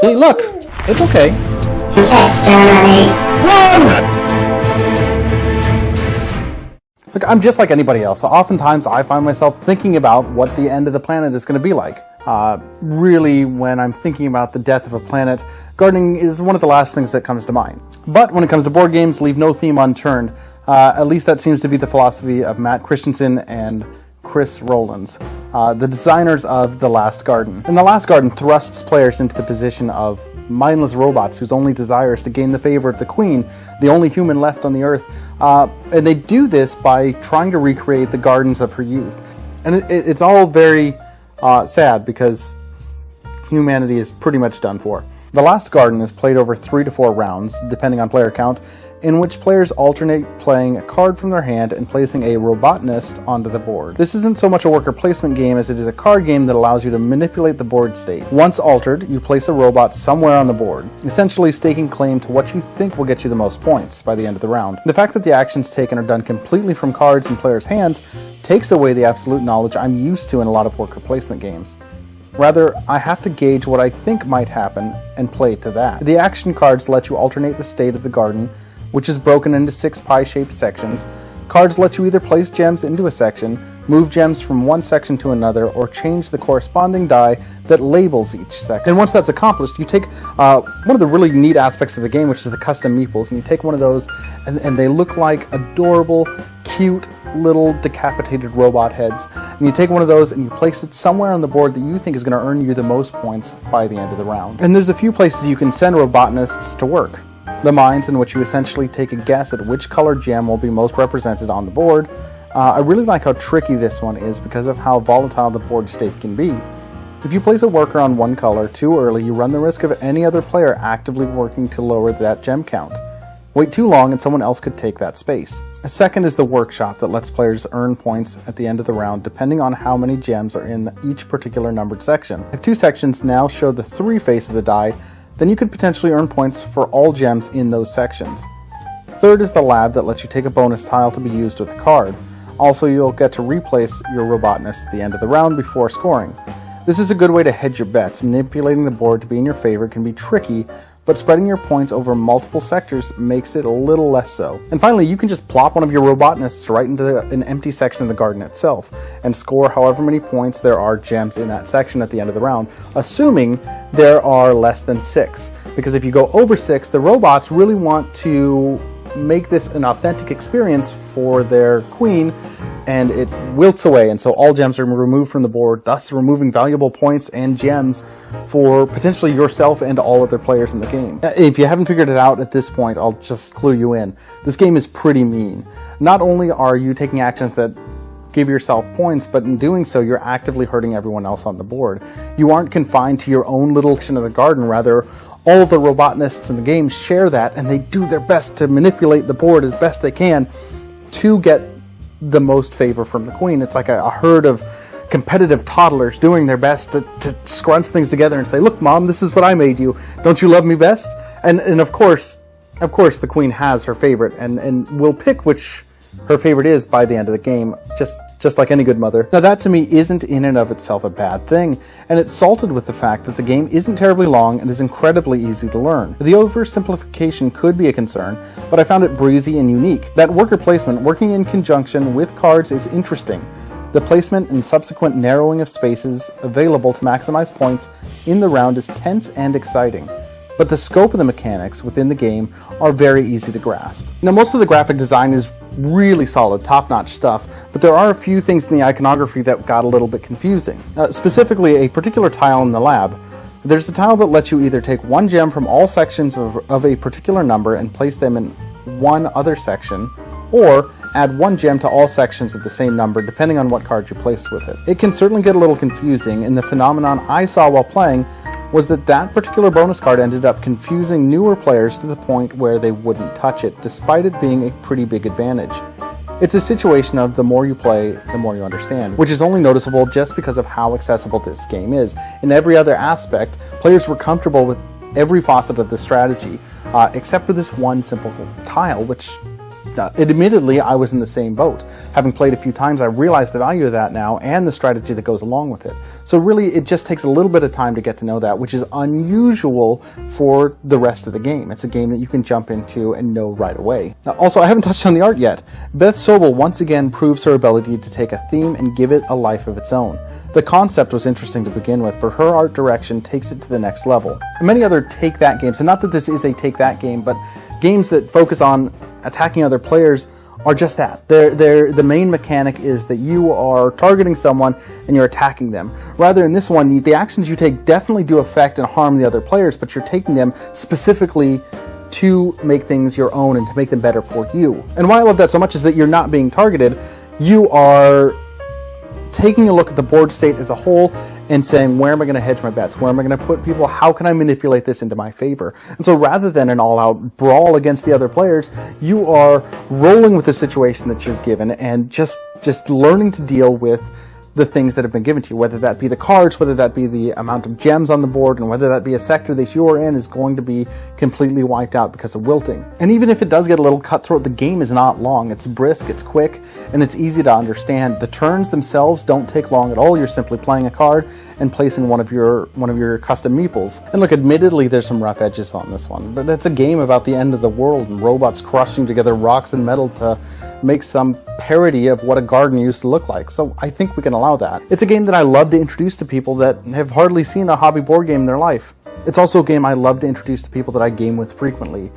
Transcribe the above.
See, look, it's okay. Exterminate. Run! Look, I'm just like anybody else. Oftentimes I find myself thinking about what the end of the planet is going to be like. Really, when I'm thinking about the death of a planet, gardening is one of the last things that comes to mind. But when it comes to board games, leave no theme unturned. At least that seems to be the philosophy of Matt Christensen and Chris Rowlands, the designers of The Last Garden. And The Last Garden thrusts players into the position of mindless robots whose only desire is to gain the favor of the Queen, the only human left on the Earth. And they do this by trying to recreate the gardens of her youth. And it's all very sad because humanity is pretty much done for. The Last Garden is played over 3 to 4 rounds, depending on player count, in which players alternate playing a card from their hand and placing a robot nest onto the board. This isn't so much a worker placement game as it is a card game that allows you to manipulate the board state. Once altered, you place a robot somewhere on the board, essentially staking claim to what you think will get you the most points by the end of the round. The fact that the actions taken are done completely from cards in players' hands takes away the absolute knowledge I'm used to in a lot of worker placement games. Rather, I have to gauge what I think might happen and play to that. The action cards let you alternate the state of the garden, which is broken into 6 pie-shaped sections. Cards let you either place gems into a section, move gems from one section to another, or change the corresponding die that labels each section. And once that's accomplished, you take one of the really neat aspects of the game, which is the custom meeples, and you take one of those, and they look like adorable, cute, little decapitated robot heads. And you take one of those and you place it somewhere on the board that you think is going to earn you the most points by the end of the round. And there's a few places you can send robotnists to work. The mines, in which you essentially take a guess at which color gem will be most represented on the board. I really like how tricky this one is because of how volatile the board state can be. If you place a worker on one color too early, you run the risk of any other player actively working to lower that gem count. Wait too long and someone else could take that space. A second is the workshop that lets players earn points at the end of the round depending on how many gems are in each particular numbered section. If 2 sections now show the 3 face of the die, then you could potentially earn points for all gems in those sections. Third is the lab that lets you take a bonus tile to be used with a card. Also, you'll get to replace your robot nest at the end of the round before scoring. This is a good way to hedge your bets. Manipulating the board to be in your favor can be tricky, but spreading your points over multiple sectors makes it a little less so. And finally, you can just plop one of your robot nests right into an empty section of the garden itself, and score however many points there are gems in that section at the end of the round, assuming there are less than 6. Because if you go over 6, the robots really want to make this an authentic experience for their queen, and it wilts away, and so all gems are removed from the board, thus removing valuable points and gems for potentially yourself and all other players in the game. If you haven't figured it out at this point, I'll just clue you in. This game is pretty mean. Not only are you taking actions that give yourself points, but in doing so, you're actively hurting everyone else on the board. You aren't confined to your own little section of the garden, rather, all the robotnists in the game share that, and they do their best to manipulate the board as best they can to get the most favor from the queen. It's like a herd of competitive toddlers doing their best to scrunch things together and say, look, Mom, this is what I made you. Don't you love me best? And of course, the queen has her favorite and will pick which her favorite is by the end of the game, just like any good mother. Now that to me isn't in and of itself a bad thing, and it's salted with the fact that the game isn't terribly long and is incredibly easy to learn. The oversimplification could be a concern, but I found it breezy and unique. That worker placement working in conjunction with cards is interesting. The placement and subsequent narrowing of spaces available to maximize points in the round is tense and exciting. But the scope of the mechanics within the game are very easy to grasp. Now, most of the graphic design is really solid, top-notch stuff, but there are a few things in the iconography that got a little bit confusing. Specifically, a particular tile in the lab. There's a tile that lets you either take one gem from all sections of a particular number and place them in one other section, or add one gem to all sections of the same number depending on what card you place with it. It can certainly get a little confusing, and the phenomenon I saw while playing was that particular bonus card ended up confusing newer players to the point where they wouldn't touch it, despite it being a pretty big advantage. It's a situation of the more you play, the more you understand, which is only noticeable just because of how accessible this game is. In every other aspect, players were comfortable with every facet of the strategy, except for this one simple tile, which Admittedly, I was in the same boat. Having played a few times, I realize the value of that now and the strategy that goes along with it. So really, it just takes a little bit of time to get to know that, which is unusual for the rest of the game. It's a game that you can jump into and know right away. Also, I haven't touched on the art yet. Beth Sobel once again proves her ability to take a theme and give it a life of its own. The concept was interesting to begin with, but her art direction takes it to the next level. And many other take-that games, and not that this is a take-that game, but games that focus on attacking other players are just that. The main mechanic is that you are targeting someone and you're attacking them. Rather, in this one, the actions you take definitely do affect and harm the other players, but you're taking them specifically to make things your own and to make them better for you. And why I love that so much is that you're not being targeted. You are taking a look at the board state as a whole and saying, where am I going to hedge my bets? Where am I going to put people? How can I manipulate this into my favor? And so rather than an all-out brawl against the other players, you are rolling with the situation that you're given and just learning to deal with the things that have been given to you, whether that be the cards, whether that be the amount of gems on the board, and whether that be a sector that you are in is going to be completely wiped out because of wilting. And even if it does get a little cutthroat, the game is not long. It's brisk, it's quick, and it's easy to understand. The turns themselves don't take long at all. You're simply playing a card and placing one of your custom meeples. And look, admittedly, there's some rough edges on this one, but it's a game about the end of the world and robots crushing together rocks and metal to make some parody of what a garden used to look like. So I think we can allow that. It's a game that I love to introduce to people that have hardly seen a hobby board game in their life. It's also a game I love to introduce to people that I game with frequently.